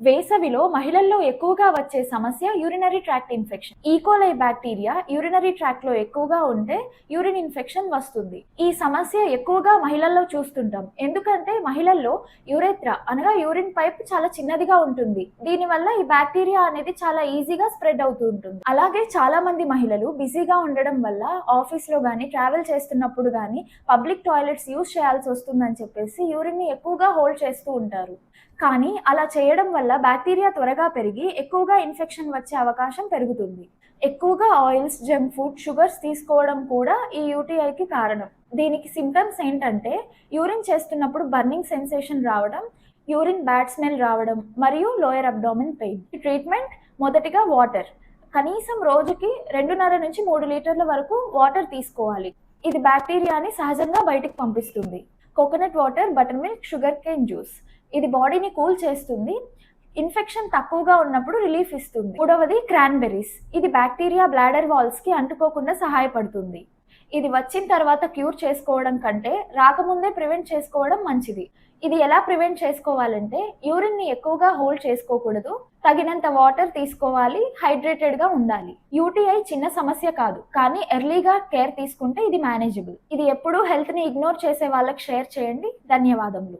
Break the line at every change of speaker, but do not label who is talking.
వేసవిలో మహిళల్లో ఎక్కువగా వచ్చే సమస్య urinary tract infection. E. coli bacteria urinary tract లో ఎక్కువగా ఉంటే యూరిన్ ఇన్ఫెక్షన్ వస్తుంది. ఈ సమస్య ఎక్కువగా మహిళల్లో చూస్తుంటాం. ఎందుకంటే మహిళల్లో యురేత్రా అనగా యూరిన్ పైప్ చాలా చిన్నదిగా ఉంటుంది. దీనివల్ల ఈ బ్యాక్టీరియా అనేది చాలా ఈజీగా స్ప్రెడ్ అవుతూ ఉంటుంది. అలాగే చాలా మంది మహిళలు బిజీగా ఉండడం వల్ల ఆఫీస్ లో గానీ ట్రావెల్ చేస్తున్నప్పుడు గానీ పబ్లిక్ టాయిలెట్స్ యూజ్ చేయాల్సి వస్తుందని చెప్పేసి యూరిన్ ని ఎక్కువగా హోల్డ్ చేస్తూ ఉంటారు. కానీ అలా చేయడం వల్ల బ్యాక్టీరియా త్వరగా పెరిగి ఎక్కువగా ఇన్ఫెక్షన్ వచ్చే అవకాశం పెరుగుతుంది. ఎక్కువగా ఆయిల్స్, జంక్ ఫుడ్, షుగర్స్ తీసుకోవడం కూడా ఈ యూటీఐకి కారణం. దీనికి సింప్టమ్స్ ఏంటంటే యూరిన్ చేస్తున్నప్పుడు బర్నింగ్ సెన్సేషన్ రావడం, యూరిన్ బ్యాడ్ స్మెల్ రావడం మరియు లోయర్ అబ్డామిన్ పెయిన్. ఈ ట్రీట్మెంట్ మొదటిగా వాటర్. కనీసం రోజుకి 2.5 నుంచి 3 లీటర్ల వరకు వాటర్ తీసుకోవాలి. ఇది బ్యాక్టీరియాని సహజంగా బయటికి పంపిస్తుంది. Coconut water, butter milk, sugar cane juice. ఇది బాడీని కూల్ చేస్తుంది. ఇన్ఫెక్షన్ తక్కువగా ఉన్నప్పుడు రిలీఫ్ ఇస్తుంది. మూడవది క్రాన్బెర్రీస్. ఇది బ్యాక్టీరియా బ్లాడర్ వాల్స్ కి అంటుకోకుండా సహాయపడుతుంది. ఇది వచ్చిన తర్వాత క్యూర్ చేసుకోవడం కంటే రాకముందే ప్రివెంట్ చేసుకోవడం మంచిది. ఇది ఎలా ప్రివెంట్ చేసుకోవాలంటే యూరిన్ ని ఎక్కువగా హోల్డ్ చేసుకోకూడదు, తగినంత వాటర్ తీసుకోవాలి, హైడ్రేటెడ్ గా ఉండాలి. యూటీఐ చిన్న సమస్య కాదు, కానీ ఎర్లీగా కేర్ తీసుకుంటే ఇది మేనేజబుల్. ఇది ఎప్పుడూ హెల్త్ ని ఇగ్నోర్ చేసే వాళ్ళకి షేర్ చేయండి. ధన్యవాదములు.